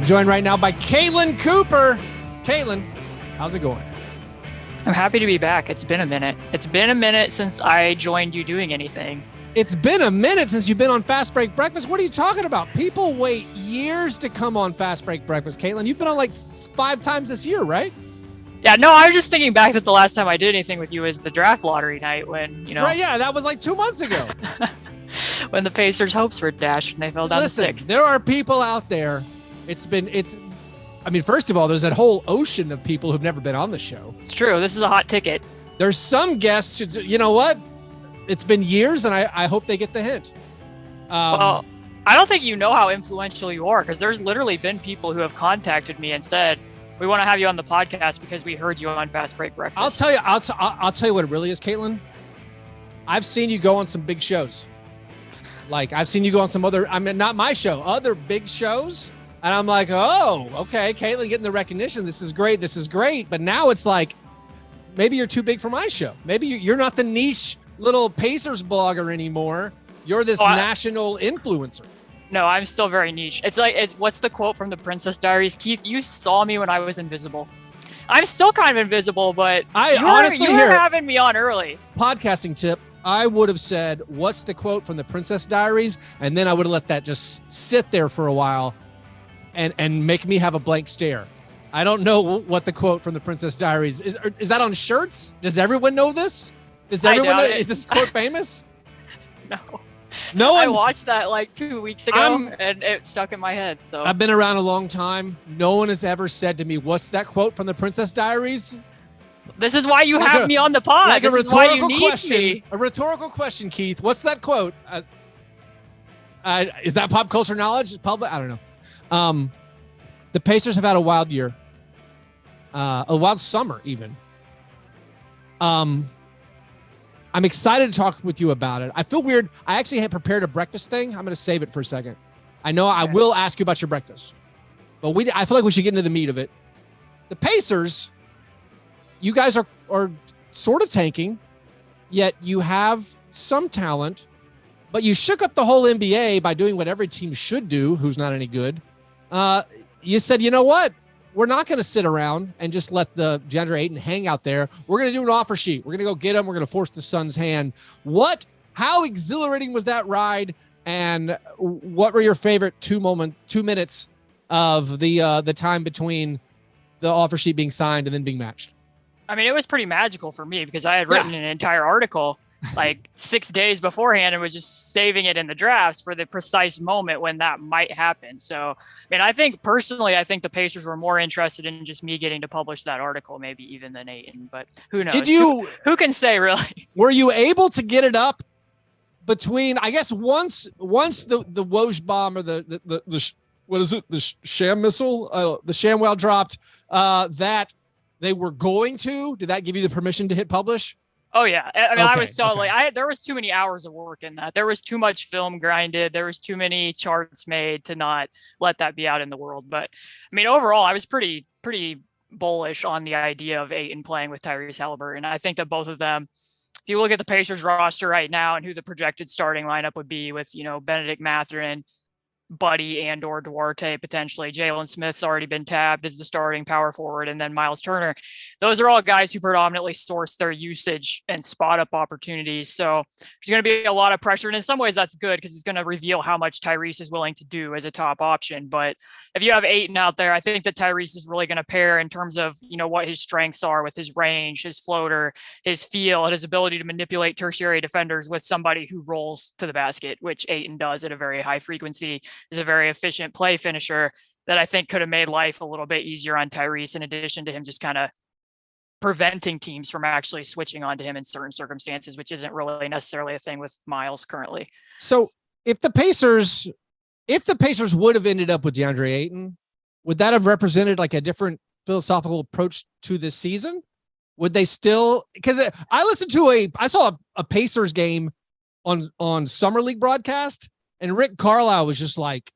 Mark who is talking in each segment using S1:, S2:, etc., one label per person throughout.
S1: I'm joined right now by Cailtlin Cooper. Cailtlin, how's it going?
S2: I'm happy to be back. It's been a minute. It's been a minute since I joined you doing anything.
S1: It's been a minute since you've been on Fastbreak Breakfast. What are you talking about? People wait years to come on Fastbreak Breakfast. Cailtlin, you've been on like 5 times this year, right?
S2: Yeah, no, I was just thinking back that the last time I did anything with you was the draft lottery night when,
S1: Right, yeah, that was like 2 months ago.
S2: when the Pacers' hopes were dashed and they fell down to 6.
S1: There are people out there. First of all, there's that whole ocean of people who've never been on the show.
S2: It's true. This is a hot ticket.
S1: There's some guests who, you know what? It's been years, and I hope they get the hint.
S2: Well, I don't think you know how influential you are, because there's literally been people who have contacted me and said, we want to have you on the podcast because we heard you on Fast Break Breakfast.
S1: I'll tell you what it really is, Cailtlin. I've seen you go on some big shows. Like, I've seen you go on some other, not my show, other big shows. And I'm like, oh, okay, Cailtlin getting the recognition. This is great. But now it's like, maybe you're too big for my show. Maybe you're not the niche little Pacers blogger anymore. You're this national influencer. No,
S2: I'm still very niche. It's like, what's the quote from the Princess Diaries? Keith, you saw me when I was invisible. I'm still kind of invisible, but you were having me on early.
S1: Podcasting tip. I would have said, what's the quote from the Princess Diaries? And then I would have let that just sit there for a while and make me have a blank stare. I don't know what the quote from the Princess Diaries is. Is that on shirts? Does everyone know this? Does everyone know? Is this quote famous?
S2: No. I watched that like 2 weeks ago and it stuck in my head. So
S1: I've been around a long time. No one has ever said to me, what's that quote from the Princess Diaries?
S2: This is why you have me on the pod.
S1: Like
S2: this
S1: a rhetorical
S2: question. Me.
S1: A rhetorical question, Keith. What's that quote? Is that pop culture knowledge? Public? I don't know. The Pacers have had a wild year. A wild summer, even. I'm excited to talk with you about it. I feel weird. I actually had prepared a breakfast thing. I'm going to save it for a second. I know I will ask you about your breakfast, but I feel like we should get into the meat of it. The Pacers, you guys are sort of tanking, yet you have some talent, but you shook up the whole NBA by doing what every team should do who's not any good. You said, you know what? We're not going to sit around and just let the DeAndre Ayton hang out there. We're going to do an offer sheet. We're going to go get him. We're going to force the Suns' hand. How exhilarating was that ride? And what were your favorite 2 minutes of the time between the offer sheet being signed and then being matched?
S2: I mean, it was pretty magical for me because I had written an entire article like 6 days beforehand and was just saving it in the drafts for the precise moment when that might happen. So, I mean, I think the Pacers were more interested in just me getting to publish that article, maybe even than Ayton, but who knows? Who can say, really?
S1: Were you able to get it up between, I guess, once the Woj bomb or the what is it? The sham missile, the ShamWow dropped, that they were going to, did that give you the permission to hit publish?
S2: Oh yeah. I mean, I was totally, there was too many hours of work in that. There was too much film grinded. There was too many charts made to not let that be out in the world. But I mean, overall, I was pretty bullish on the idea of Ayton playing with Tyrese Haliburton. I think that both of them, if you look at the Pacers roster right now and who the projected starting lineup would be with, Benedict Mathurin, Buddy and or Duarte, potentially Jalen Smith's already been tabbed as the starting power forward, and then Miles Turner. Those are all guys who predominantly source their usage and spot up opportunities. So there's going to be a lot of pressure, and in some ways that's good because it's going to reveal how much Tyrese is willing to do as a top option. But if you have Ayton out there, I think that Tyrese is really going to pair in terms of what his strengths are with his range, his floater, his feel, and his ability to manipulate tertiary defenders with somebody who rolls to the basket, which Ayton does at a very high frequency. Is a very efficient play finisher that I think could have made life a little bit easier on Tyrese, in addition to him just kind of preventing teams from actually switching onto him in certain circumstances, which isn't really necessarily a thing with Miles currently.
S1: So if the Pacers would have ended up with DeAndre Ayton, would that have represented like a different philosophical approach to this season? Would they still, because I saw a Pacers game on Summer League broadcast, and Rick Carlisle was just like,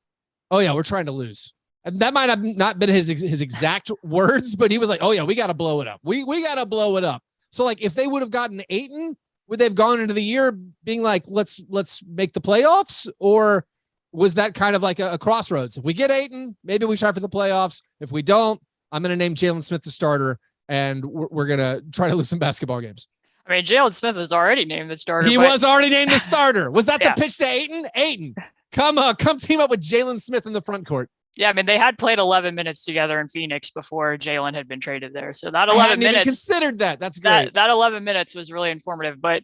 S1: oh yeah, we're trying to lose. And that might have not been his exact words, but he was like, oh yeah, we got to blow it up. We got to blow it up. So like, if they would have gotten Ayton, would they have gone into the year being like, let's make the playoffs? Or was that kind of like a crossroads? If we get Ayton, maybe we try for the playoffs. If we don't, I'm going to name Jalen Smith the starter, and we're going to try to lose some basketball games.
S2: I mean, Jalen Smith was already named the starter.
S1: He was already named the starter. Was that
S2: yeah.
S1: the pitch to Ayton? Ayton, come team up with Jalen Smith in the front court.
S2: Yeah, I mean, they had played 11 minutes together in Phoenix before Jalen had been traded there. So that 11
S1: I hadn't
S2: minutes,
S1: even considered that. That's great.
S2: That 11 minutes was really informative. But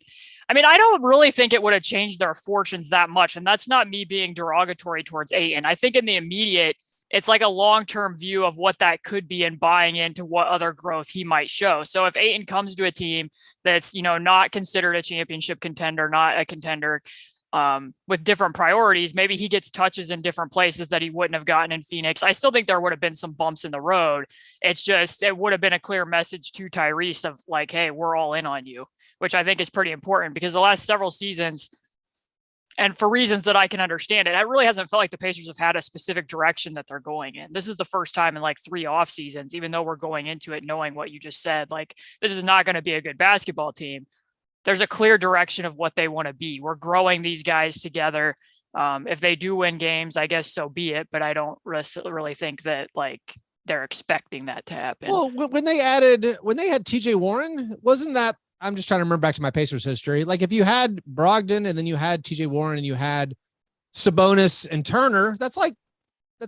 S2: I mean, I don't really think it would have changed their fortunes that much. And that's not me being derogatory towards Ayton. I think in the immediate, it's like a long-term view of what that could be and buying into what other growth he might show. So if Ayton comes to a team that's, not considered a championship contender, not a contender, with different priorities, maybe he gets touches in different places that he wouldn't have gotten in Phoenix. I still think there would have been some bumps in the road. It's just, it would have been a clear message to Tyrese of like, hey, we're all in on you, which I think is pretty important because the last several seasons, and for reasons that I can understand it really hasn't felt like the Pacers have had a specific direction that they're going in. This is the first time in like 3 off seasons, even though we're going into it knowing what you just said, like this is not going to be a good basketball team. There's a clear direction of what they want to be. We're growing these guys together. If they do win games, I guess so be it. But I don't really think that like they're expecting that to happen.
S1: Well, when they had TJ Warren, wasn't that, I'm just trying to remember back to my Pacers history. Like if you had Brogdon and then you had TJ Warren and you had Sabonis and Turner, that's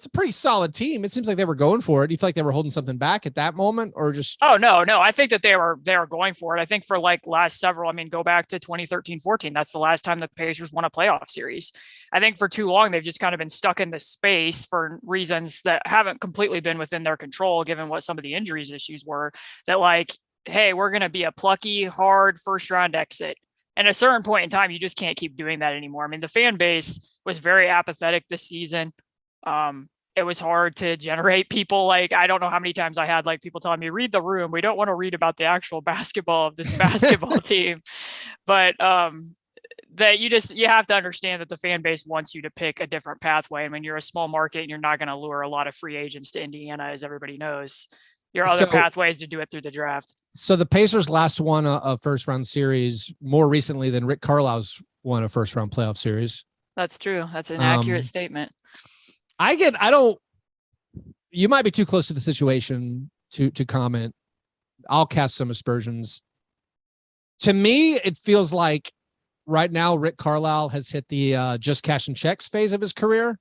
S1: a pretty solid team. It seems like they were going for it. Do you feel like they were holding something back at that moment or just?
S2: Oh, no. I think that they were going for it. I think for like last several, go back to 2013-14. That's the last time the Pacers won a playoff series. I think for too long, they've just kind of been stuck in this space for reasons that haven't completely been within their control, given what some of the injuries issues were, that like, hey, we're going to be a plucky, hard first round exit. And at a certain point in time, you just can't keep doing that anymore. The fan base was very apathetic this season. It was hard to generate people. Like, I don't know how many times I had like people telling me, read the room. We don't want to read about the actual basketball of this basketball team. But that you have to understand that the fan base wants you to pick a different pathway. You're a small market and you're not going to lure a lot of free agents to Indiana, as everybody knows. Your other pathways to do it through the draft. So
S1: the Pacers last won a first round series more recently than Rick Carlisle's won a first round playoff series.
S2: That's true. That's an accurate statement. You might be too close to the situation to comment. I'll cast some aspersions. To me, it feels like right now, Rick Carlisle has hit the just cashing checks phase of his career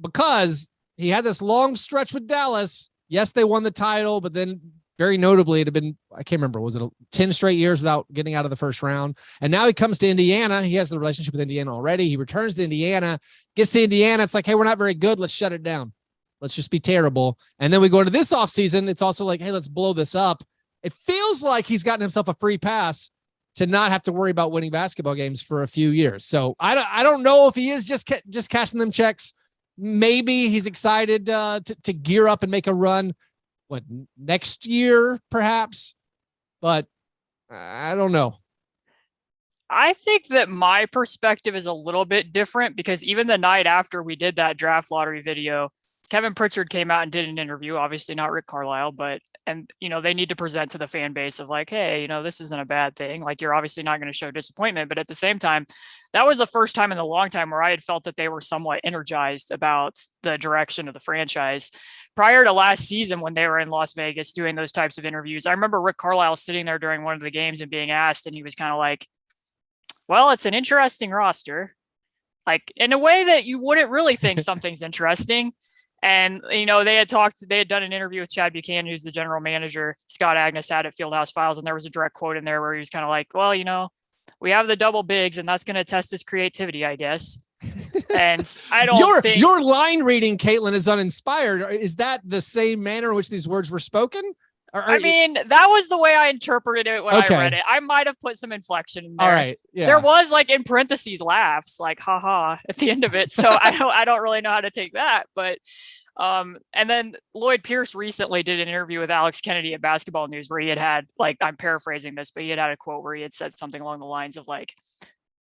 S2: because he had this long stretch with Dallas. Yes, they won the title, but then very notably, it had been, I can't remember, was it 10 straight years without getting out of the first round? And now he comes to Indiana. He has the relationship with Indiana already. He returns to Indiana, gets to Indiana. It's like, hey, we're not very good. Let's shut it down. Let's just be terrible. And then we go into this offseason. It's also like, hey, let's blow this up. It feels like he's gotten himself a free pass to not have to worry about winning basketball games for a few years. So I don't know if he is just cashing them checks. Maybe he's excited to gear up and make a run. What, next year, perhaps? But I don't know. I think that my perspective is a little bit different because even the night after we did that draft lottery video, Kevin Pritchard came out and did an interview, obviously not Rick Carlisle, and they need to present to the fan base of like, hey, this isn't a bad thing. Like, you're obviously not going to show disappointment. But at the same time, that was the first time in a long time where I had felt that they were somewhat energized about the direction of the franchise. Prior to last season, when they were in Las Vegas doing those types of interviews, I remember Rick Carlisle sitting there during one of the games and being asked, and he was kind of like, well, it's an interesting roster. Like, in a way that you wouldn't really think something's interesting. And, they had done an interview with Chad Buchanan, who's the general manager. Scott Agnes had at Fieldhouse Files. And there was a direct quote in there where he was kind of like, well, we have the double bigs and that's going to test his creativity, I guess. And I don't think your line reading, Cailtlin, is uninspired. Is that the same manner in which these words were spoken? That was the way I interpreted it when I read it. I might have put some inflection in there. All right. Yeah. There was like in parentheses laughs, like haha at the end of it. So I don't really know how to take that. But and then Lloyd Pierce recently did an interview with Alex Kennedy at Basketball News where he had like, I'm paraphrasing this, but he had a quote where he had said something along the lines of like,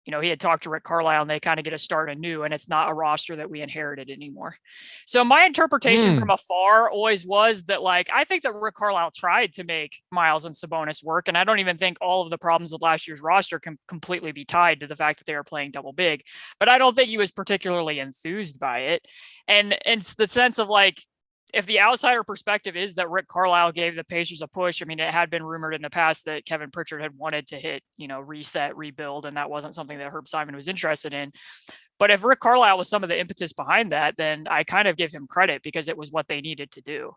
S2: he had talked to Rick Carlisle and they kind of get a start anew, and it's not a roster that we inherited anymore. So my interpretation from afar always was that, like, I think that Rick Carlisle tried to make Miles and Sabonis work. And I don't even think all of the problems with last year's roster can completely be tied to the fact that they were playing double big, but I don't think he was particularly enthused by it. And it's the sense of, like, if the outsider perspective is that Rick Carlisle gave the Pacers a push, I mean, it had been rumored in the past that Kevin Pritchard had wanted to hit, reset, rebuild, and that wasn't something that Herb Simon was interested in. But if Rick Carlisle was some of the impetus behind that, then I kind of give him credit because it was what they needed to do.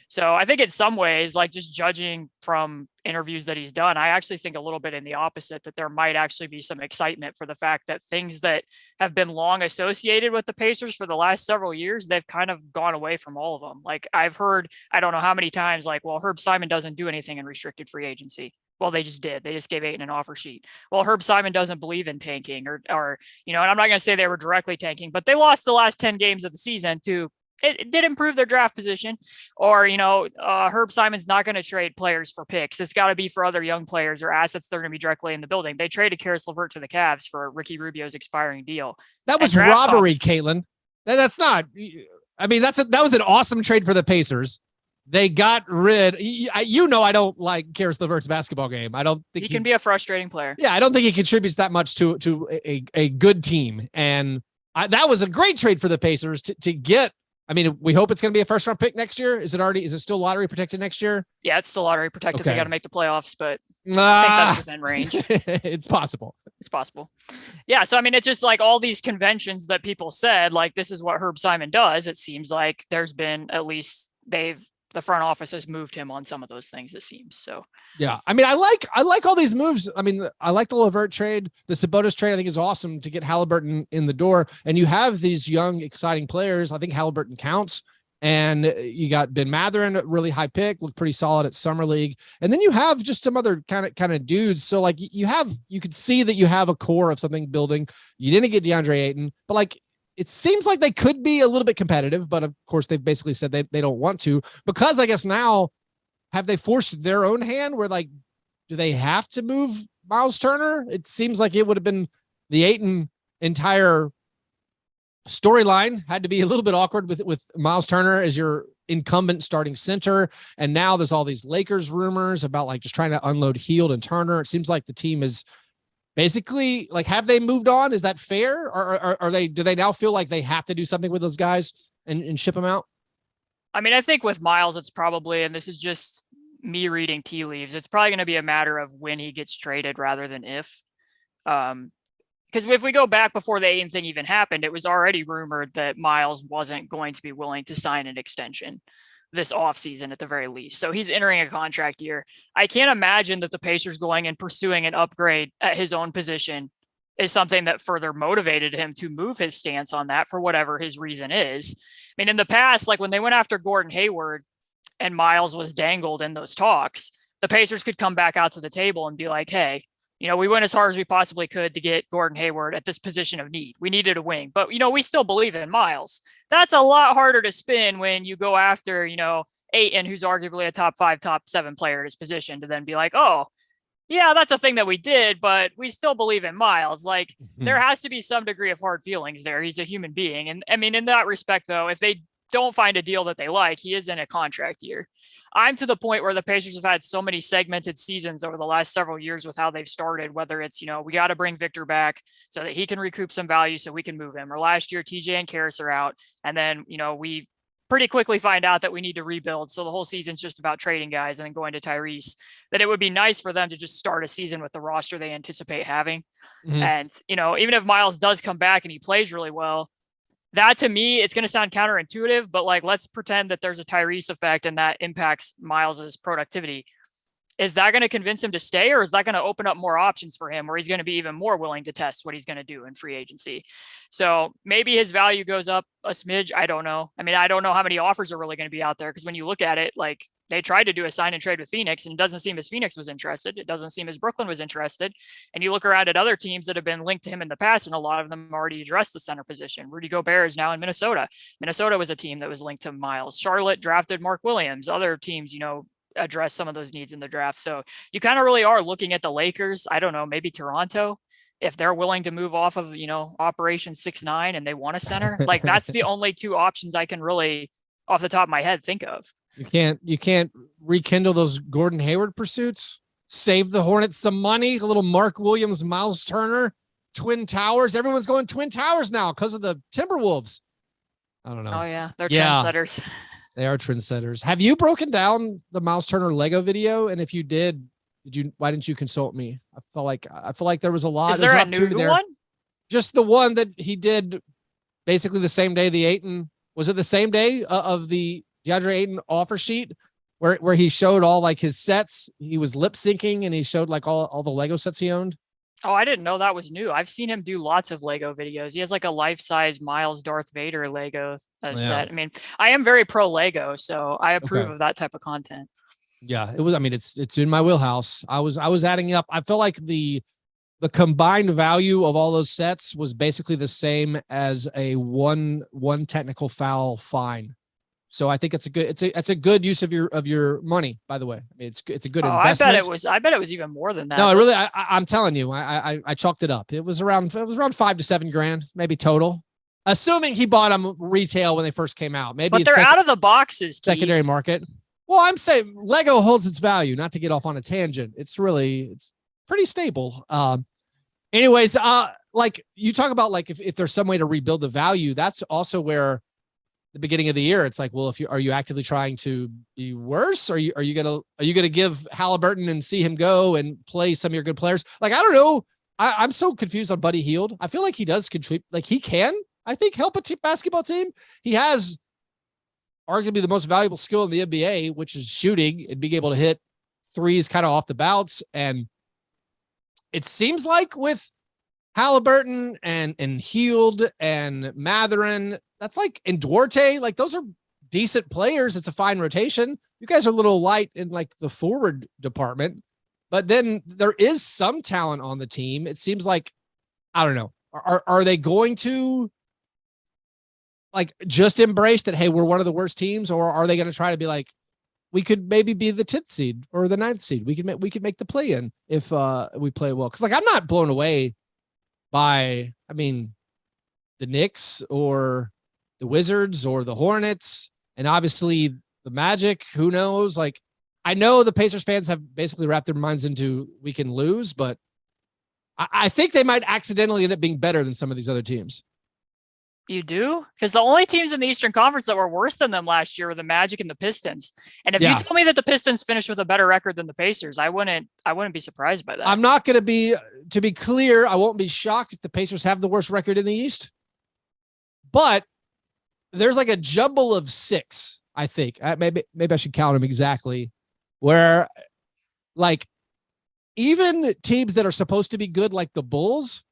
S2: So I think in some ways, like, just judging from interviews that he's done, I actually think a little bit in the opposite, that there might actually be some excitement for the fact that things that have been long associated with the Pacers for the last several years, they've kind of gone away from all of them. Like, I've heard, I don't know how many times, like, well, Herb Simon doesn't do anything in restricted free agency. Well, they just did. They just gave Ayton an offer sheet. Well, Herb Simon doesn't believe in tanking or and I'm not going to say they were directly tanking, but they lost the last 10 games of the season to, it did improve their draft position. Or, Herb Simon's not going to trade players for picks. It's got to be for other young players or assets that are going to be directly in the building. They traded Karis LeVert to the Cavs for Ricky Rubio's expiring deal.
S1: That was robbery, Cailtlin. That's not, I mean, that was an awesome trade for the Pacers. They got rid. I don't like Karis LeVert's basketball game. I don't think
S2: he can be a frustrating player.
S1: Yeah, I don't think he contributes that much to a good team. And that was a great trade for the Pacers to get. I mean, we hope it's going to be a first round pick next year. Is it still lottery protected next year?
S2: Yeah, it's still lottery protected. Okay. They got to make the playoffs, but I think that's within range.
S1: It's possible.
S2: It's possible. Yeah. So, I mean, it's just like all these conventions that people said, like, this is what Herb Simon does. It seems like there's been, at least the front office has moved him on some of those things, it seems. So,
S1: yeah, I mean, I like all these moves. I mean, I like the LeVert trade, the Sabonis trade. I think is awesome to get Halliburton in the door, and you have these young, exciting players. I think Halliburton counts, and you got Ben Mathurin, a really high pick, looked pretty solid at Summer League, and then you have just some other kind of dudes. So, like, you could see that you have a core of something building. You didn't get DeAndre Ayton, but, like, it seems like they could be a little bit competitive, but of course they've basically said they don't want to, because I guess now have they forced their own hand where, like, do they have to move Miles Turner? It seems like it would have been the Ayton entire storyline had to be a little bit awkward with Miles Turner as your incumbent starting center. And now there's all these Lakers rumors about, like, just trying to unload Hield and Turner. It seems like the team is basically, like, have they moved on? Is that fair? Or do they now feel like they have to do something with those guys and ship them out?
S2: I mean, I think with Miles, it's probably, and this is just me reading tea leaves, it's probably going to be a matter of when he gets traded rather than if. Because if we go back before the Ayton thing even happened, it was already rumored that Miles wasn't going to be willing to sign an extension this offseason at the very least. So he's entering a contract year. I can't imagine that the Pacers going and pursuing an upgrade at his own position is something that further motivated him to move his stance on that for whatever his reason is. I mean, in the past, like when they went after Gordon Hayward and Miles was dangled in those talks, the Pacers could come back out to the table and be like, hey, we went as hard as we possibly could to get Gordon Hayward at this position of need. We needed a wing, but, we still believe in Miles. That's a lot harder to spin when you go after, Ayton, who's arguably a top 5, top 7 player at his position, to then be like, oh, yeah, that's a thing that we did, but we still believe in Miles. Like, there has to be some degree of hard feelings there. He's a human being. And I mean, in that respect, though, if they don't find a deal that they like, he is in a contract year. I'm to the point where the Pacers have had so many segmented seasons over the last several years with how they've started, whether it's, we got to bring Victor back so that he can recoup some value so we can move him. Or last year, TJ and Karis are out. And then, we pretty quickly find out that we need to rebuild. So the whole season's just about trading guys and then going to Tyrese, that it would be nice for them to just start a season with the roster they anticipate having. Mm-hmm. And, even if Miles does come back and he plays really well, that to me, it's going to sound counterintuitive, but like, let's pretend that there's a Tyrese effect and that impacts Miles's productivity. Is that going to convince him to stay, or is that going to open up more options for him where he's going to be even more willing to test what he's going to do in free agency? So maybe his value goes up a smidge. I don't know. I mean, I don't know how many offers are really going to be out there, because when you look at it, like, they tried to do a sign and trade with Phoenix, and it doesn't seem as Phoenix was interested. It doesn't seem as Brooklyn was interested. And you look around at other teams that have been linked to him in the past, and a lot of them already addressed the center position. Rudy Gobert is now in Minnesota. Minnesota was a team that was linked to Miles. Charlotte drafted Mark Williams. Other teams, address some of those needs in the draft. So you kind of really are looking at the Lakers. I don't know, maybe Toronto. if they're willing to move off of, Operation 6-9 and they want a center, like that's the only two options I can really, off the top of my head, think of.
S1: You can't rekindle those Gordon Hayward pursuits, save the Hornets some money, a little Mark Williams, Miles Turner, Twin Towers. Everyone's going Twin Towers now because of the Timberwolves. I don't know.
S2: Oh yeah. They're trendsetters.
S1: They are trendsetters. Have you broken down the Miles Turner Lego video? And if you did why didn't you consult me? I feel like there was a lot.
S2: Is there a new one?
S1: Just the one that he did basically the same day the Ayton, was it the same day of the DeAndre Ayton offer sheet where he showed all like his sets? He was lip syncing and he showed like all the Lego sets he owned.
S2: Oh, I didn't know that was new. I've seen him do lots of Lego videos. He has like a life-size Miles Darth Vader Lego set. I mean, I am very pro Lego, so I approve of that type of content.
S1: Yeah, it was. I mean, it's in my wheelhouse. I was adding up. I feel like the combined value of all those sets was basically the same as a one technical foul fine. So I think it's a good use of your money. By the way, I mean, it's a good investment.
S2: I bet it was even more than that.
S1: No, I'm telling you, I chalked it up. It was around $5 to $7 maybe total, assuming he bought them retail when they first came out. Maybe,
S2: but they're out of the boxes.
S1: Secondary market. Well, I'm saying Lego holds its value. Not to get off on a tangent, it's pretty stable. Anyways, like you talk about, like if there's some way to rebuild the value, that's also where the beginning of the year, it's like, well, are you actively trying to be worse? Are you gonna give Halliburton and see him go and play some of your good players? Like, I don't know. I'm so confused on Buddy Hield. I feel like he does contribute. Like he can, I think, help a basketball team. He has arguably the most valuable skill in the NBA, which is shooting and being able to hit threes kind of off the bounce. And it seems like with Halliburton and Hield and Matherin, that's like, and Duarte, like those are decent players. It's a fine rotation. You guys are a little light in like the forward department, but then there is some talent on the team. It seems like, I don't know. Are they going to like just embrace that, hey, we're one of the worst teams, or are they going to try to be like, we could maybe be the 10th seed or the 9th seed. We could make the play in if we play well. Cause like, I'm not blown away by, I mean, the Knicks or the Wizards or the Hornets, and obviously the Magic, who knows? Like, I know the Pacers fans have basically wrapped their minds into we can lose, but I think they might accidentally end up being better than some of these other teams.
S2: You do? Because the only teams in the Eastern Conference that were worse than them last year were the Magic and the Pistons. And if you told me that the Pistons finished with a better record than the Pacers, I wouldn't be surprised by that.
S1: I'm not going to be clear, I won't be shocked if the Pacers have the worst record in the East. But there's like a jumble of 6, I think. Maybe I should count them exactly, where like even teams that are supposed to be good, like the Bulls,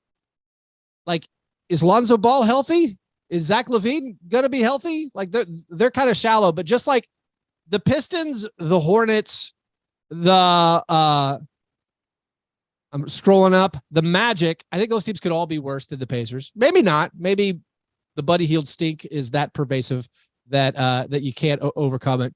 S1: like, is Lonzo Ball healthy? Is Zach LaVine going to be healthy? Like they're kind of shallow, but just like the Pistons, the Hornets, I'm scrolling up, the Magic, I think those teams could all be worse than the Pacers. Maybe not. Maybe the Buddy Hield stink is that pervasive that you can't overcome it.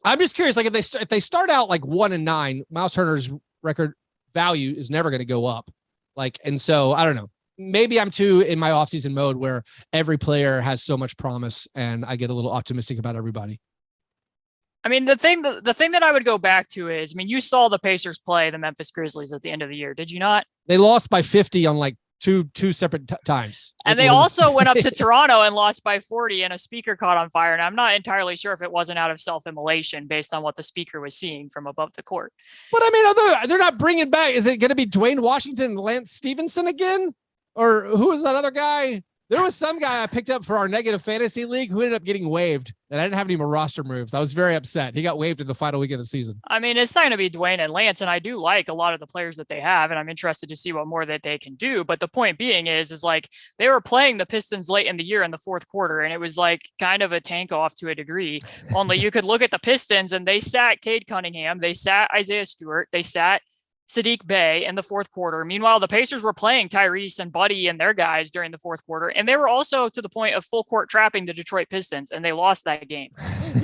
S1: I'm just curious, like if they start out like 1-9, Miles Turner's record value is never going to go up. Like, and so I don't know. Maybe I'm too in my offseason mode where every player has so much promise and I get a little optimistic about everybody.
S2: I mean, the thing that I would go back to is, I mean, you saw the Pacers play the Memphis Grizzlies at the end of the year. Did you not?
S1: They lost by 50 on like two separate times.
S2: And they also went up to Toronto and lost by 40 and a speaker caught on fire. And I'm not entirely sure if it wasn't out of self-immolation based on what the speaker was seeing from above the court. But
S1: I mean, they're not bringing back. Is it going to be Dwayne Washington and Lance Stevenson again? Or who was that other guy? There was some guy I picked up for our negative fantasy league who ended up getting waived, and I didn't have any more roster moves. I was very upset. He got waived in the final week of the season. I mean, it's not going to be Dwayne and Lance, and I do like a lot of the players that they have, and I'm interested to see what more that they can do. But the point being is like they were playing the Pistons late in the year in the fourth quarter, and it was like kind of a tank off to a degree. Only you could look at the Pistons, and they sat Cade Cunningham, they sat Isaiah Stewart, they sat
S2: Saddiq Bey in the fourth quarter. Meanwhile, the Pacers were playing Tyrese and Buddy and their guys during the fourth quarter, and they were also to the point of full court trapping the Detroit Pistons, and they lost that game.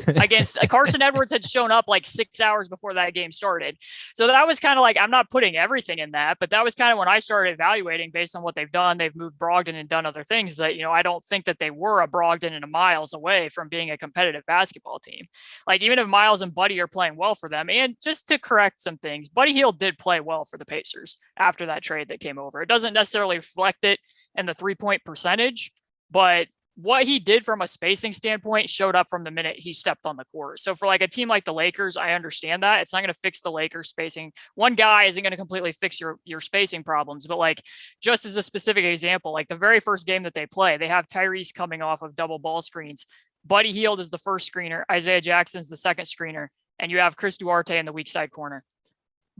S2: Against Carson Edwards had shown up like 6 hours before that game started. So that was kind of like, I'm not putting everything in that, but that was kind of when I started evaluating based on what they've done. They've moved Brogdon and done other things that, I don't think that they were a Brogdon and a Miles away from being a competitive basketball team. Like, even if Miles and Buddy are playing well for them, and just to correct some things, Buddy Hield did play well for the Pacers after that trade that came over. It doesn't necessarily reflect it in the 3-point percentage, but what he did from a spacing standpoint showed up from the minute he stepped on the court. So for like a team like the Lakers, I understand that it's not going to fix the Lakers spacing. One guy isn't going to completely fix your spacing problems, but like, just as a specific example, like the very first game that they play, they have Tyrese coming off of double ball screens. Buddy Hield is the first screener. Isaiah Jackson's the second screener. And you have Chris Duarte in the weak side corner.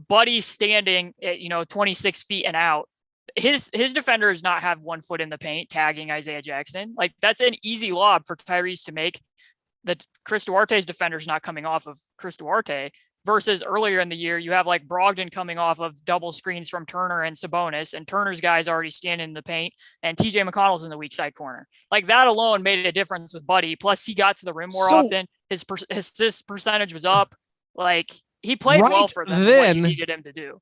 S2: Buddy's standing at, 26 feet and out. His defender does not have 1 foot in the paint tagging Isaiah Jackson. Like, that's an easy lob for Tyrese to make. That Chris Duarte's defender is not coming off of Chris Duarte, versus earlier in the year, you have like Brogdon coming off of double screens from Turner and Sabonis, and Turner's guys already standing in the paint, and TJ McConnell's in the weak side corner. Like, that alone made a difference with Buddy. Plus, he got to the rim more often. His assist percentage was up. Like, he played well for them. What you needed him to do.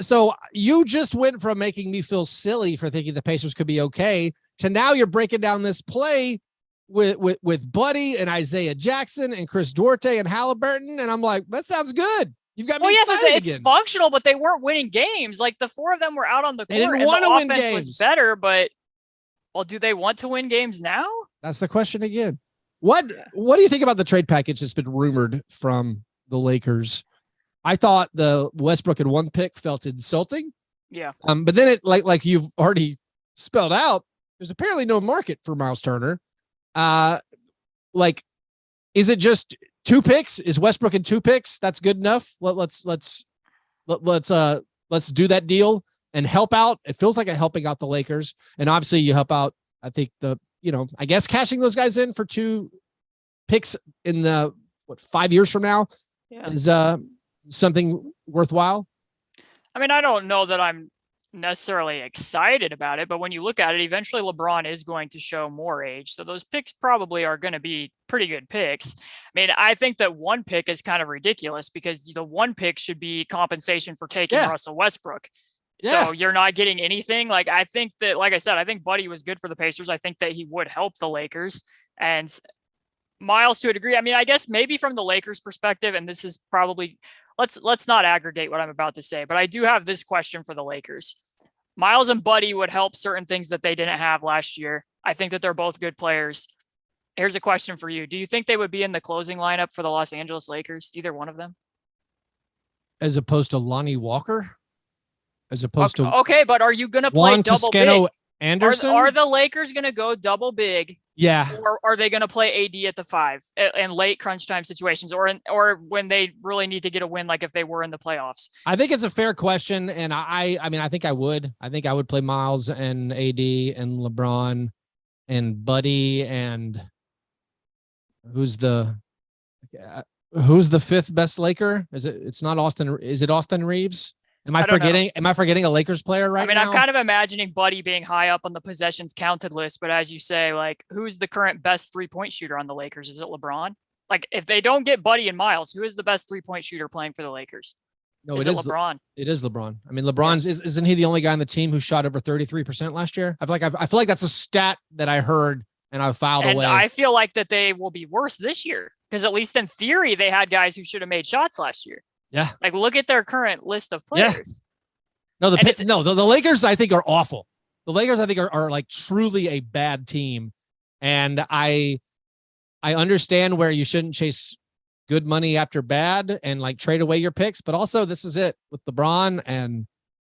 S1: So you just went from making me feel silly for thinking the Pacers could be okay to now you're breaking down this play with Buddy and Isaiah Jackson and Chris Duarte and Halliburton, and I'm like, that sounds good. You've got me excited
S2: it's functional, but they weren't winning games. Like, the four of them were out on the court. They didn't want to win games. Was better, but do they want to win games now? That's
S1: the question again. What do you think about the trade package that's been rumored from the Lakers? I thought the Westbrook and 1 pick felt insulting.
S2: Yeah.
S1: But then it like you've already spelled out, there's apparently no market for Miles Turner. Like, is it just 2 picks? Is Westbrook and 2 picks? That's good enough. Let's do that deal and help out. It feels like helping out the Lakers, and obviously you help out. I think I guess cashing those guys in for 2 picks in the 5 years from now is something worthwhile.
S2: I mean, I don't know that I'm necessarily excited about it, but when you look at it, eventually LeBron is going to show more age. So those picks probably are going to be pretty good picks. I mean, I think that 1 pick is kind of ridiculous because the 1 pick should be compensation for taking Russell Westbrook. Yeah. So you're not getting anything. Like, I think that, like I said, I think Buddy was good for the Pacers. I think that he would help the Lakers, and Miles to a degree. I mean, I guess maybe from the Lakers perspective, and this is probably, let's not aggregate what I'm about to say, but I do have this question for the Lakers. Miles and Buddy would help certain things that they didn't have last year. I think that they're both good players. Here's a question for you. Do you think they would be in the closing lineup for the Los Angeles Lakers, either one of them?
S1: As opposed to Lonnie Walker? As opposed to...
S2: Okay, but are you going to play double big?
S1: Anderson?
S2: Are the Lakers going to go double big?
S1: Yeah.
S2: Or are they going to play AD at the 5 in late crunch time situations, or when they really need to get a win, like if they were in the playoffs?
S1: I think it's a fair question, and I mean, I think I would play Miles and AD and LeBron and Buddy, and who's the 5th best Laker? It's not Austin? Is it Austin Reeves? Am I forgetting a Lakers player right now?
S2: I mean, I'm kind of imagining Buddy being high up on the possessions counted list, but as you say, like, who's the current best 3-point shooter on the Lakers? Is it LeBron? Like, if they don't get Buddy and Miles, who is the best 3-point shooter playing for the Lakers?
S1: No, it is LeBron. It is LeBron. I mean, LeBron's isn't he the only guy on the team who shot over 33% last year? I feel like that's a stat that I heard and I filed away.
S2: And I feel like that they will be worse this year because at least in theory, they had guys who should have made shots last year.
S1: Yeah.
S2: Like, look at their current list of players.
S1: Yeah. No, the Lakers I think are awful. The Lakers I think are like truly a bad team. And I understand where you shouldn't chase good money after bad and like trade away your picks, but also this is it with LeBron, and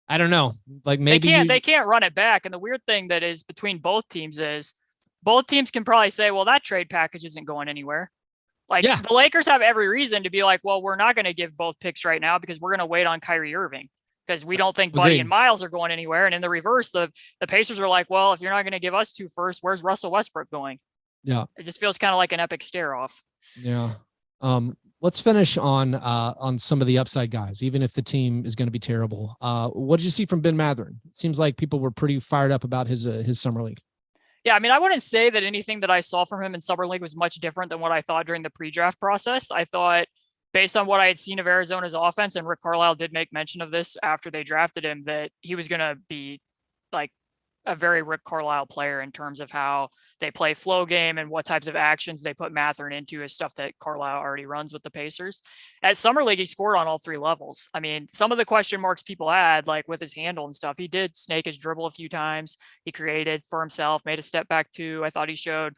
S1: I don't know, like maybe
S2: they can't run it back. And the weird thing that is between both teams is both teams can probably say, well, that trade package isn't going anywhere. Like, the Lakers have every reason to be like, well, we're not going to give both picks right now because we're going to wait on Kyrie Irving because we don't think Buddy and Miles are going anywhere. And in the reverse, the Pacers are like, well, if you're not going to give us 2 firsts, where's Russell Westbrook going?
S1: Yeah.
S2: It just feels kind of like an epic stare off.
S1: Yeah. Let's finish on some of the upside guys, even if the team is going to be terrible. What did you see from Ben Mathurin? It seems like people were pretty fired up about his summer league.
S2: Yeah, I mean, I wouldn't say that anything that I saw from him in summer league was much different than what I thought during the pre-draft process. I thought, based on what I had seen of Arizona's offense, and Rick Carlisle did make mention of this after they drafted him, that he was going to be like a very Rick Carlisle player in terms of how they play flow game and what types of actions they put Mathurin into is stuff that Carlisle already runs with the Pacers. At Summer League, he scored on all three levels. I mean, some of the question marks people had, like with his handle and stuff, he did snake his dribble a few times. He created for himself, made a step back too. I thought he showed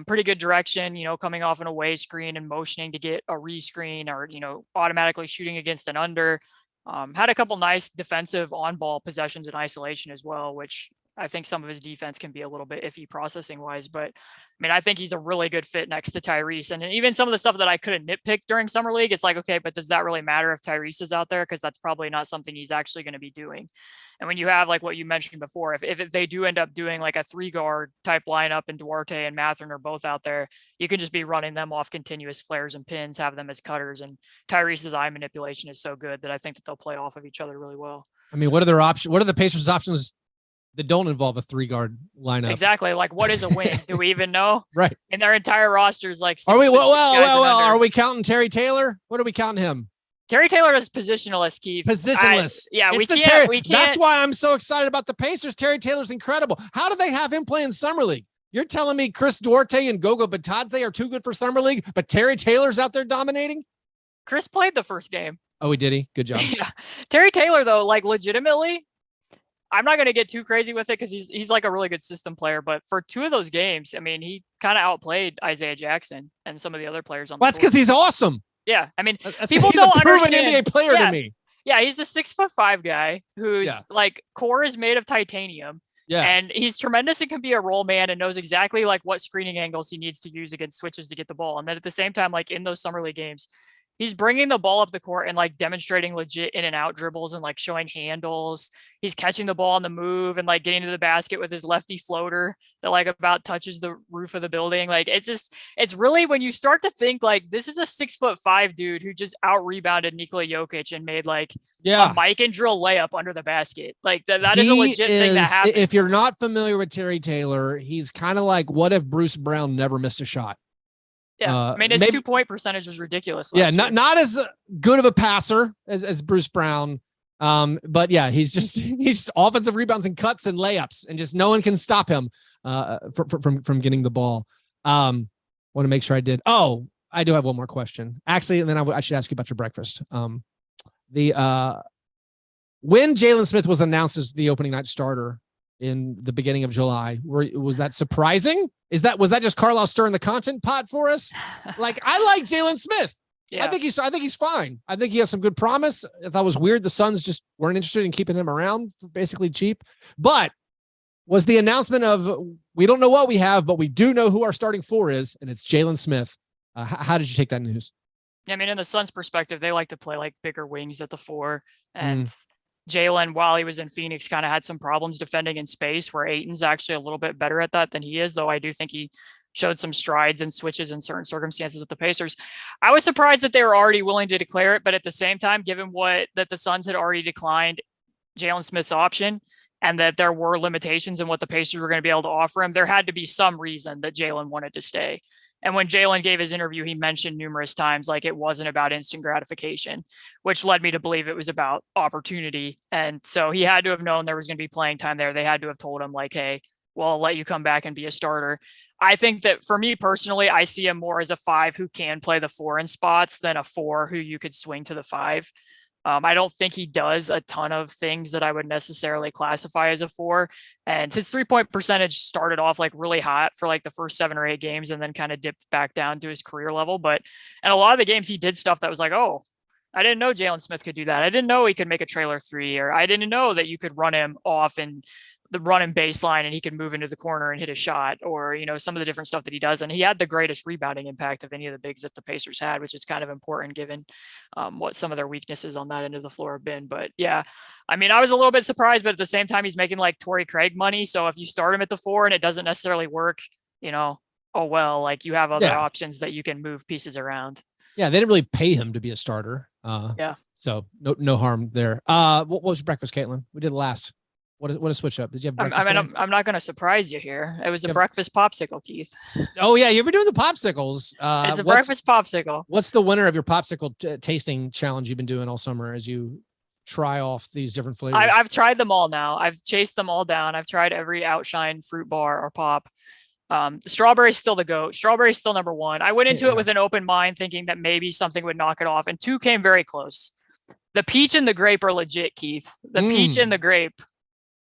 S2: pretty good direction, coming off an away screen and motioning to get a rescreen or, automatically shooting against an under. Had a couple nice defensive on-ball possessions in isolation as well, which I think some of his defense can be a little bit iffy processing wise, but I mean, I think he's a really good fit next to Tyrese. And even some of the stuff that I couldn't nitpick during summer league, it's like, okay, but does that really matter if Tyrese is out there? Cause that's probably not something he's actually going to be doing. And when you have like what you mentioned before, if they do end up doing like a 3-guard type lineup and Duarte and Mathurin are both out there, you can just be running them off continuous flares and pins, have them as cutters. And Tyrese's eye manipulation is so good that I think that they'll play off of each other really well.
S1: I mean, what are their options? What are the Pacers' options that don't involve a 3-guard lineup?
S2: Exactly. Like, what is a wing? Do we even know?
S1: Right.
S2: And their entire roster is like,
S1: are we, well, are we counting Terry Taylor? What are we counting him?
S2: Terry Taylor is positionless, Keith.
S1: Positionless.
S2: We can't.
S1: That's why I'm so excited about the Pacers. Terry Taylor's incredible. How do they have him play in Summer League? You're telling me Chris Duarte and Gogo Batadze are too good for Summer League, but Terry Taylor's out there dominating?
S2: Chris played the first game.
S1: Oh, he did he? Good job.
S2: Yeah. Terry Taylor, though, like legitimately, I'm not going to get too crazy with it because he's like a really good system player. But for 2 of those games, I mean, he kind of outplayed Isaiah Jackson and some of the other players on the
S1: That's because he's awesome.
S2: Yeah. I mean,
S1: people don't understand. He's a proven NBA player to me.
S2: Yeah. He's a 6'5" guy who's like core is made of titanium.
S1: Yeah.
S2: And he's tremendous and can be a roll man and knows exactly like what screening angles he needs to use against switches to get the ball. And then at the same time, like in those summer league games, he's bringing the ball up the court and like demonstrating legit in and out dribbles and like showing handles. He's catching the ball on the move and like getting to the basket with his lefty floater that like about touches the roof of the building. Like it's really when you start to think like this is a 6'5" dude who just out rebounded Nikola Jokic and made like a Mike and drill layup under the basket. Like that is a legit thing that happens.
S1: If you're not familiar with Terry Taylor, he's kind of like, what if Bruce Brown never missed a shot?
S2: Yeah, I mean, his 2-point percentage was ridiculous.
S1: Yeah, not as good of a passer as Bruce Brown. But yeah, he's offensive rebounds and cuts and layups, and just no one can stop him from getting the ball. Want to make sure I did. Oh, I do have one more question, actually, and then I should ask you about your breakfast. When Jalen Smith was announced as the opening night starter in the beginning of July, was that surprising? Was that just Carlisle stirring the content pot for us? Like, I like Jalen Smith. Yeah. I think he's fine. I think he has some good promise. I thought it was weird the Suns just weren't interested in keeping him around for basically cheap. But was the announcement of, we don't know what we have, but we do know who our starting 4 is, and it's Jalen Smith. How did you take that news?
S2: I mean, in the Suns' perspective, they like to play like bigger wings at the 4, and Jalen, while he was in Phoenix, kind of had some problems defending in space, where Ayton's actually a little bit better at that than he is, though I do think he showed some strides and switches in certain circumstances with the Pacers. I was surprised that they were already willing to declare it, but at the same time, given that the Suns had already declined Jalen Smith's option and that there were limitations in what the Pacers were going to be able to offer him, there had to be some reason that Jalen wanted to stay. And when Jalen gave his interview, he mentioned numerous times like it wasn't about instant gratification, which led me to believe it was about opportunity. And so he had to have known there was going to be playing time there. They had to have told him like, hey, well, I'll let you come back and be a starter. I think that for me personally, I see him more as a 5 who can play the 4 in spots than a 4 who you could swing to the 5. I don't think he does a ton of things that I would necessarily classify as a 4. And his 3-point percentage started off like really hot for like the first 7 or 8 games and then kind of dipped back down to his career level. But in a lot of the games, he did stuff that was like, oh, I didn't know Jalen Smith could do that. I didn't know he could make a trailer 3, or I didn't know that you could run him off and the running baseline and he could move into the corner and hit a shot, or, some of the different stuff that he does. And he had the greatest rebounding impact of any of the bigs that the Pacers had, which is kind of important given what some of their weaknesses on that end of the floor have been. But yeah, I mean, I was a little bit surprised, but at the same time, he's making like Torrey Craig money. So if you start him at the 4 and it doesn't necessarily work, oh, well, like you have other options that you can move pieces around.
S1: Yeah, they didn't really pay him to be a starter.
S2: Yeah.
S1: So no harm there. What was your breakfast, Cailtlin? We did last. What a switch up. Did you have breakfast?
S2: I'm not going to surprise you here. It was a breakfast popsicle, Keith.
S1: Oh yeah, you've been doing the popsicles.
S2: It's a breakfast popsicle.
S1: What's the winner of your popsicle tasting challenge you've been doing all summer as you try off these different flavors?
S2: I've tried them all now. I've chased them all down. I've tried every Outshine fruit bar or pop. Strawberry's still the GOAT. Strawberry's still number one. I went into it with an open mind thinking that maybe something would knock it off, and two came very close. The peach and the grape are legit, Keith. The peach and the grape,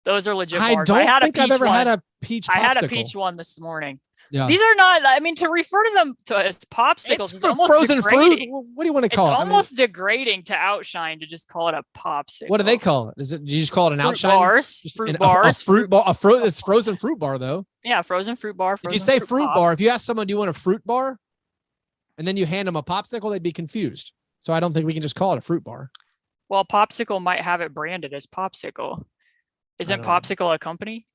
S2: those are legit bars.
S1: I don't think I've ever had a peach popsicle.
S2: I had a peach one this morning.
S1: Yeah.
S2: These are not, I mean, to refer to them as popsicles
S1: is almost frozen degrading. Fruit. What do you want to call it?
S2: It's almost degrading to Outshine to just call it a popsicle.
S1: What do they call it? Do you just call it an Outshine?
S2: Fruit bars.
S1: It's frozen fruit bar though.
S2: Yeah, frozen fruit bar.
S1: If you say fruit bar, if you ask someone, do you want a fruit bar? And then you hand them a popsicle, they'd be confused. So I don't think we can just call it a fruit bar.
S2: Well, Popsicle might have it branded as Popsicle. Isn't Popsicle a company?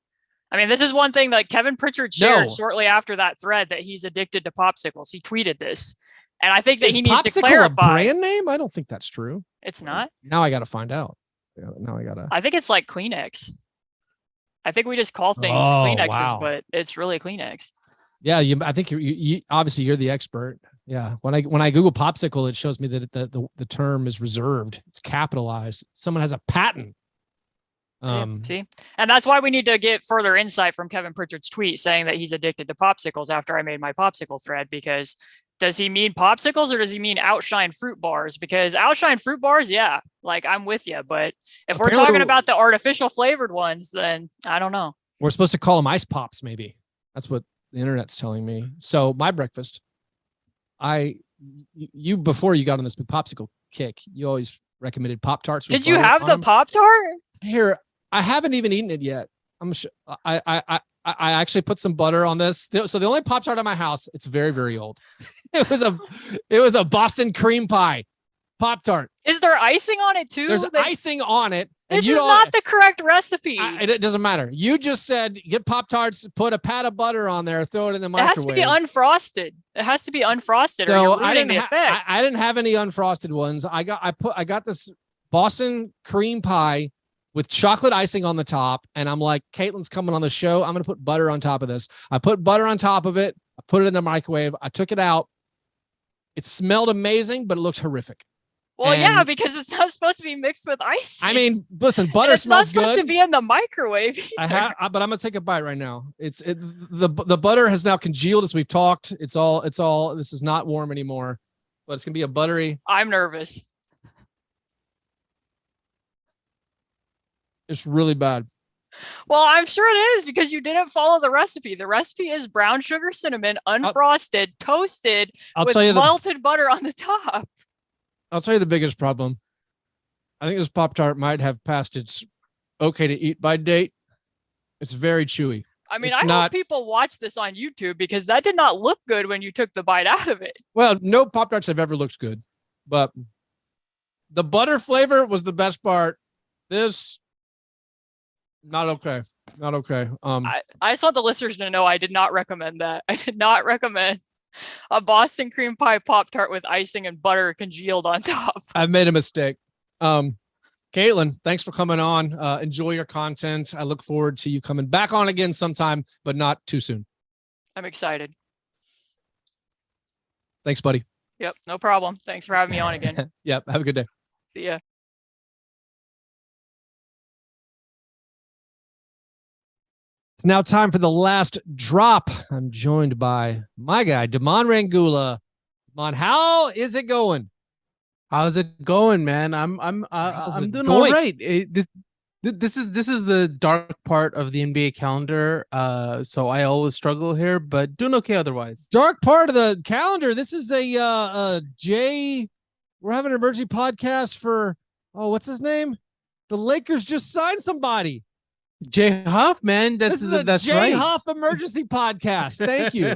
S2: I mean, this is one thing that Kevin Pritchard shared shortly after that thread, that he's addicted to popsicles. He tweeted this. And I think that he needs to clarify.
S1: A brand name? I don't think that's true.
S2: It's not?
S1: Now I got to find out.
S2: I think it's like Kleenex. I think we just call things Kleenexes, but it's really Kleenex.
S1: Yeah, I think you obviously you're the expert. Yeah, when I Google popsicle, it shows me that the term is reserved. It's capitalized. Someone has a patent.
S2: See, and that's why we need to get further insight from Kevin Pritchard's tweet saying that he's addicted to popsicles after I made my popsicle thread, because does he mean popsicles or does he mean Outshine fruit bars? Because Outshine fruit bars, yeah, like I'm with you. But if we're talking about the artificial flavored ones, then I don't know.
S1: We're supposed to call them ice pops. Maybe that's what the internet's telling me. So my breakfast, you before you got on this big popsicle kick, you always recommended Pop-Tarts.
S2: Did you have the Pop-Tart?
S1: Here, I haven't even eaten it yet. I'm sure I actually put some butter on this. So the only Pop-Tart in my house, it's very, very old. It was a Boston cream pie Pop-Tart.
S2: Is there icing on it too?
S1: There's icing on it.
S2: This is not the correct recipe.
S1: It doesn't matter. You just said get Pop-Tarts, put a pat of butter on there, throw it in the microwave.
S2: It has to be unfrosted. It has to be unfrosted, or you're ruining the effect.
S1: I didn't have any unfrosted ones. I got this Boston cream pie with chocolate icing on the top. And I'm like, Caitlin's coming on the show. I'm going to put butter on top of this. I put butter on top of it. I put it in the microwave. I took it out. It smelled amazing, but it looked horrific.
S2: Well, yeah, because it's not supposed to be mixed with ice.
S1: I mean, listen, butter smells good.
S2: It's not supposed to be in the microwave either.
S1: But I'm going to take a bite right now. The butter has now congealed as we've talked. It's all, this is not warm anymore, but it's going to be a buttery.
S2: I'm nervous.
S1: It's really bad.
S2: Well, I'm sure it is because you didn't follow the recipe. The recipe is brown sugar cinnamon, unfrosted, toasted, with melted butter on the top.
S1: I'll tell you the biggest problem. I think this Pop-Tart might have passed its okay to eat by date. It's very chewy.
S2: I mean, I hope people watch this on YouTube because that did not look good when you took the bite out of it.
S1: Well, no Pop-Tarts have ever looked good, but the butter flavor was the best part. This, not okay. Not okay.
S2: I just want the listeners to know I did not recommend that. I did not recommend a Boston cream pie Pop-Tart with icing and butter congealed on top.
S1: I've made a mistake. Cailtlin, thanks for coming on. Enjoy your content. I look forward to you coming back on again sometime, but not too soon.
S2: I'm excited.
S1: Thanks, buddy.
S2: Yep, no problem. Thanks for having me on again.
S1: Yep, have a good day.
S2: See ya.
S1: It's now time for the last drop. I'm joined by my guy, Daman Rangoola. Daman, how is it going?
S3: How's it going, man? I'm doing all right. This is the dark part of the NBA calendar. So I always struggle here, but doing okay otherwise.
S1: Dark part of the calendar. This is a Jay. We're having an emergency podcast for what's his name? The Lakers just signed somebody.
S3: Jay Huff, man.
S1: That's Jay
S3: right.
S1: Huff emergency podcast. Thank you.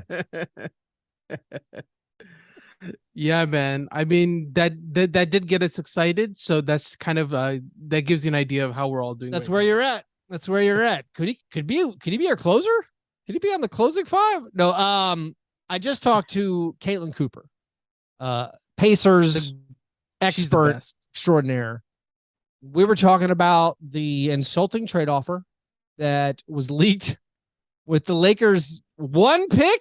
S3: Yeah, man. I mean, that did get us excited. So that's kind of that gives you an idea of how we're all doing.
S1: That's where you're at. That's where you're at. Could he be our closer? Could he be on the closing five? No. I just talked to Cailtlin Cooper, Pacers expert extraordinaire. We were talking about the insulting trade offer that was leaked with the Lakers' one pick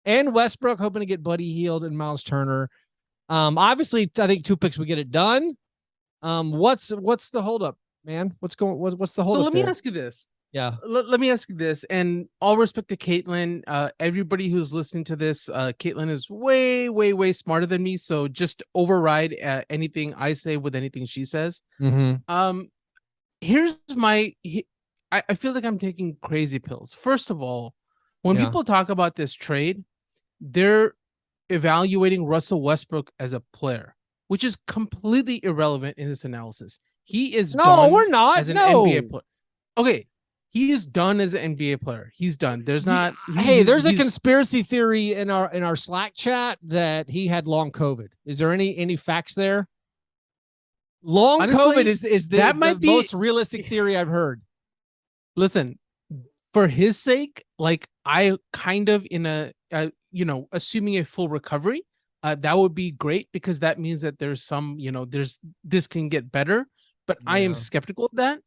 S1: and Westbrook hoping to get Buddy Hield and Miles Turner. Obviously, I think 2 picks would get it done. What's the holdup, man? What's the holdup?
S3: So let me ask you this.
S1: Yeah.
S3: Let me ask you this, and all respect to Cailtlin, everybody who's listening to this, Cailtlin is way, way, way smarter than me. So just override anything I say with anything she says.
S1: Mm-hmm.
S3: Here's I feel like I'm taking crazy pills. First of all, when people talk about this trade, they're evaluating Russell Westbrook as a player, which is completely irrelevant in this analysis. He is
S1: we're not
S3: as an NBA player. Okay. He is done as an NBA player. He's done. There's not.
S1: There's a conspiracy theory in our Slack chat that he had long COVID. Is there any facts there? Honestly, COVID is the most realistic theory I've heard.
S3: Listen, for his sake, like I kind of assuming a full recovery, that would be great because that means that there's some, this can get better. But I am skeptical of that.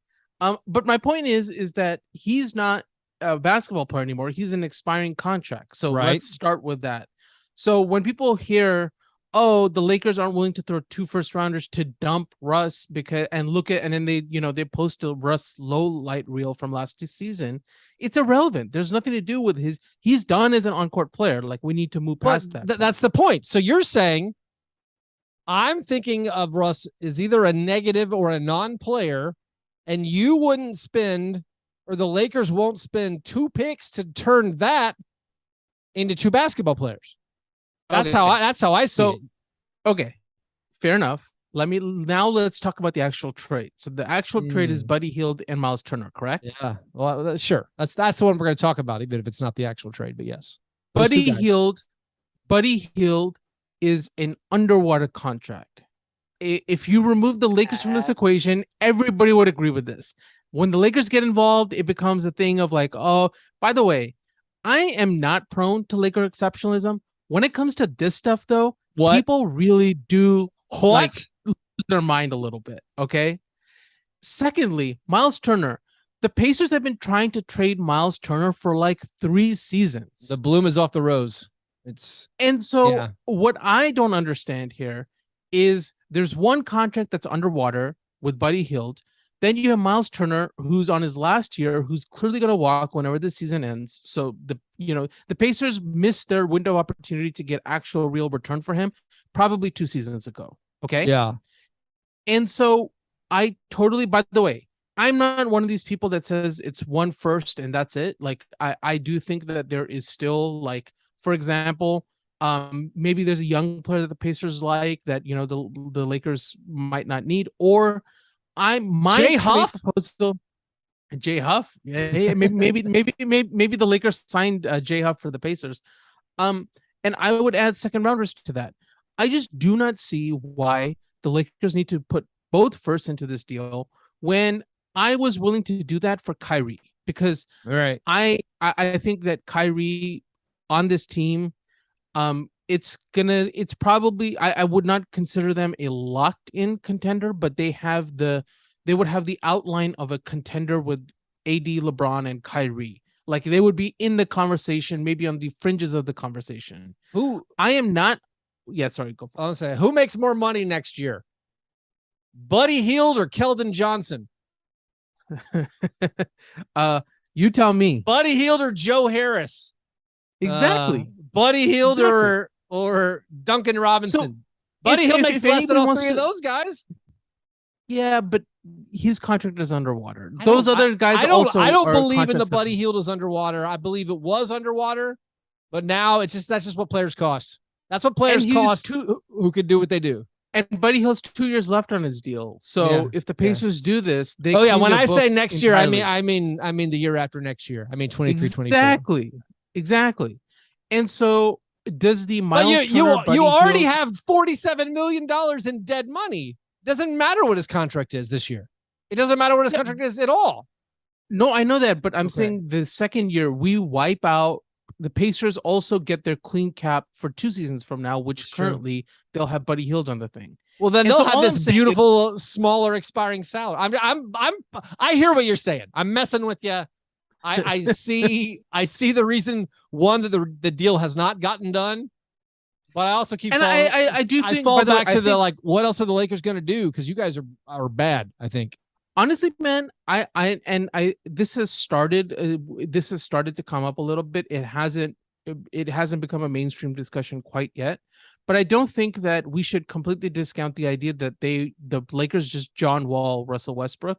S3: But my point is that he's not a basketball player anymore. He's an expiring contract. So let's start with that. So when people hear, the Lakers aren't willing to throw 2 first-rounders to dump Russ and then they post a Russ low light reel from last season, it's irrelevant. There's nothing to do with he's done as an on-court player. Like we need to move past that.
S1: That's the point. So you're saying I'm thinking of Russ as either a negative or a non-player. And you wouldn't spend, or the Lakers won't spend 2 picks to turn that into 2 basketball players. That's how I see it.
S3: Okay, fair enough. Let's talk about the actual trade. So the actual trade is Buddy Hield and Miles Turner, correct?
S1: Yeah. Well, sure. That's the one we're going to talk about, even if it's not the actual trade. But yes,
S3: Buddy Hield is an underwater contract. If you remove the Lakers from this equation, everybody would agree with this. When the Lakers get involved, it becomes a thing of like, oh, by the way, I am not prone to Laker exceptionalism. When it comes to this stuff, though, people really do lose their mind a little bit. Okay. Secondly, Miles Turner. The Pacers have been trying to trade Miles Turner for like 3 seasons.
S1: The bloom is off the rose.
S3: What I don't understand here is there's one contract that's underwater with Buddy Hield. Then you have Miles Turner, who's on his last year, who's clearly going to walk whenever the season ends. So the Pacers missed their window of opportunity to get actual real return for him probably 2 seasons ago. Okay.
S1: Yeah.
S3: And so by the way, I'm not one of these people that says it's 1 first and that's it. Like I do think that there is still, like, for example, maybe there's a young player that the Pacers like that, the Lakers might not need, or
S1: Jay Huff.
S3: Jay Huff. Yeah, maybe the Lakers signed Jay Huff for the Pacers. And I would add 2nd rounders to that. I just do not see why the Lakers need to put both firsts into this deal when I was willing to do that for Kyrie, because I think that Kyrie on this team, it's probably, I would not consider them a locked in contender, but they would have the outline of a contender with AD, LeBron, and Kyrie. Like they would be in the conversation, maybe on the fringes of the conversation. Go.
S1: I'll say, who makes more money next year? Buddy Hield or Keldon Johnson?
S3: You tell me.
S1: Buddy Hield or Joe Harris?
S3: Exactly.
S1: Buddy Hield or Duncan Robinson. So Buddy Hield makes less than all 3 of those guys.
S3: Yeah, but his contract is underwater. Those other guys
S1: I don't believe in the Buddy Hield is underwater. I believe it was underwater, but now that's just what players cost. That's what players cost who could do what they do.
S3: And Buddy Hield's 2 years left on his deal. So if the Pacers do this, they
S1: when I say next year, I mean the year after next year. I mean 23-24.
S3: Exactly. And so does the Miles Turner
S1: you already have $47 million in dead money. Doesn't matter what his contract is this year. It doesn't matter what his contract is at all.
S3: No, I know that, but I'm saying the second year we wipe out the Pacers also get their clean cap for 2 seasons from now, which currently they'll have Buddy Hield on the thing.
S1: Well, then they'll have this beautiful, smaller expiring salary. I hear what you're saying. I'm messing with you. I see the reason, one, that the deal has not gotten done, but I also keep I fall back to the what else are the Lakers going to do? Because you guys are bad, I think.
S3: Honestly, man, this has started to come up a little bit. It hasn't become a mainstream discussion quite yet, but I don't think that we should completely discount the idea that the Lakers just John Wall Russell Westbrook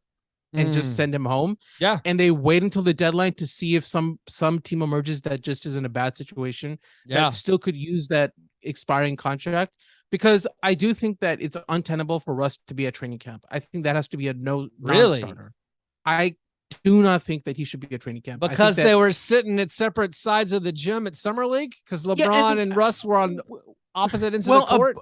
S3: and just send him home.
S1: Yeah.
S3: And they wait until the deadline to see if some team emerges that just is in a bad situation that still could use that expiring contract. Because I do think that it's untenable for Russ to be at training camp. I think that has to be a non-starter. I do not think that he should be at training camp.
S1: Because they were sitting at separate sides of the gym at Summer League? Because LeBron and Russ were on opposite ends of the court?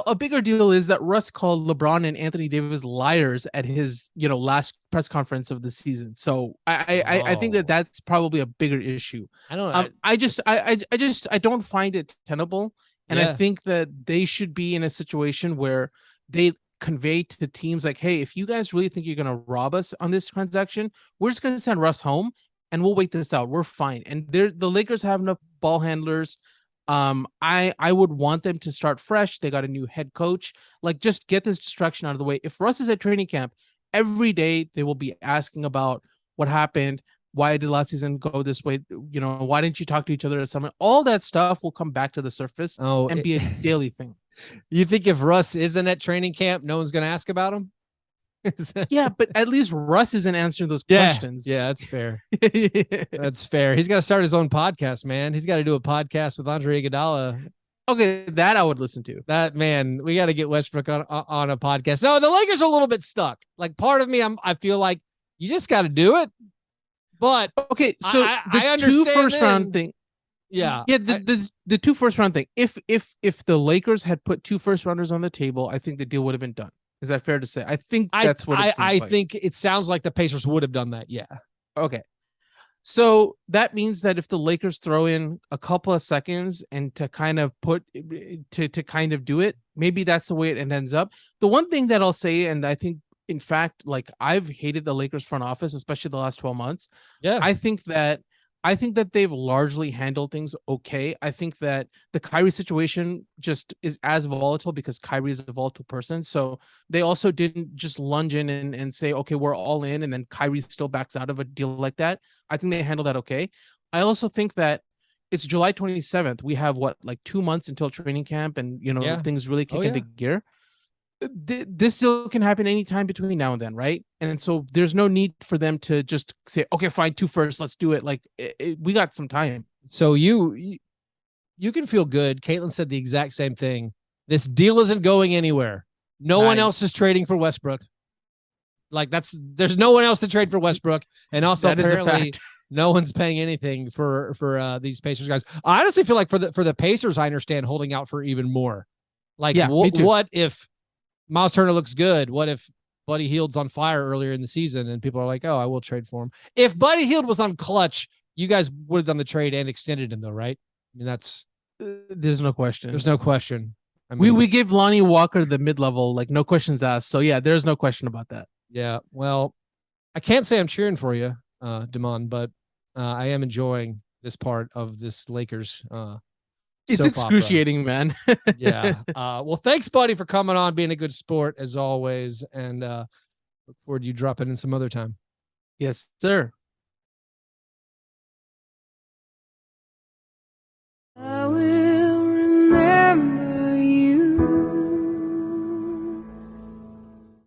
S3: A bigger deal is that Russ called LeBron and Anthony Davis liars at his last press conference of the season. So I think that that's probably a bigger issue. I don't. I don't find it tenable. And I think that they should be in a situation where they convey to the teams like, hey, if you guys really think you're going to rob us on this transaction, we're just going to send Russ home and we'll wait this out. We're fine. And the Lakers have enough ball handlers. I would want them to start fresh. They got a new head coach. Like, just get this distraction out of the way. If Russ is at training camp, every day they will be asking about what happened. Why did last season go this way? Why didn't you talk to each other at summer? All that stuff will come back to the surface and be a daily thing.
S1: You think if Russ isn't at training camp, no one's going to ask about him?
S3: Yeah, but at least Russ isn't answering those questions.
S1: Yeah, that's fair. That's fair. He's got to start his own podcast, man. He's got to do a podcast with Andre Iguodala.
S3: Okay, that I would listen to.
S1: That, man, we got to get Westbrook on a podcast. No, the Lakers are a little bit stuck. Like, part of me, I feel like you just got to do it. But
S3: okay, so the 2 first round thing.
S1: Yeah.
S3: The 2 first round thing. If the Lakers had put 2 first rounders on the table, I think the deal would have been done. Is that fair to say? I think that's what it seems like.
S1: I think it sounds like the Pacers would have done that. Yeah.
S3: Okay. So that means that if the Lakers throw in a couple of seconds and to kind of do it, maybe that's the way it ends up. The one thing that I'll say, and I think, in fact, like, I've hated the Lakers front office, especially the last 12 months. Yeah. I think that they've largely handled things okay. I think that the Kyrie situation just is as volatile because Kyrie is a volatile person. So they also didn't just lunge in and say, okay, we're all in, and then Kyrie still backs out of a deal like that. I think they handled that okay. I also think that it's July 27th. We have 2 months until training camp, and things really kick into gear. This still can happen anytime between now and then, right? And so there's no need for them to just say, okay, fine, 2 first, let's do it. Like, we got some time.
S1: So you can feel good. Cailtlin said the exact same thing. This deal isn't going anywhere. No one else is trading for Westbrook. Like, there's no one else to trade for Westbrook. And also, that apparently no one's paying anything for these Pacers guys. I honestly feel like for the Pacers, I understand holding out for even more. Like, what if Miles Turner looks good? What if Buddy Hield's on fire earlier in the season and people are like, oh, I will trade for him? If Buddy Hield was on clutch, you guys would have done the trade and extended him, though, right? I mean, that's
S3: there's no question.
S1: There's no question. I mean,
S3: we gave Lonnie Walker the mid-level, like, no questions asked. So yeah, there's no question about that.
S1: Yeah. Well, I can't say I'm cheering for you, Daman, but I am enjoying this part of this Lakers
S3: it's excruciating, man.
S1: Yeah. Well, thanks, buddy, for coming on, being a good sport as always, and look forward to you dropping in some other time.
S3: Yes, sir.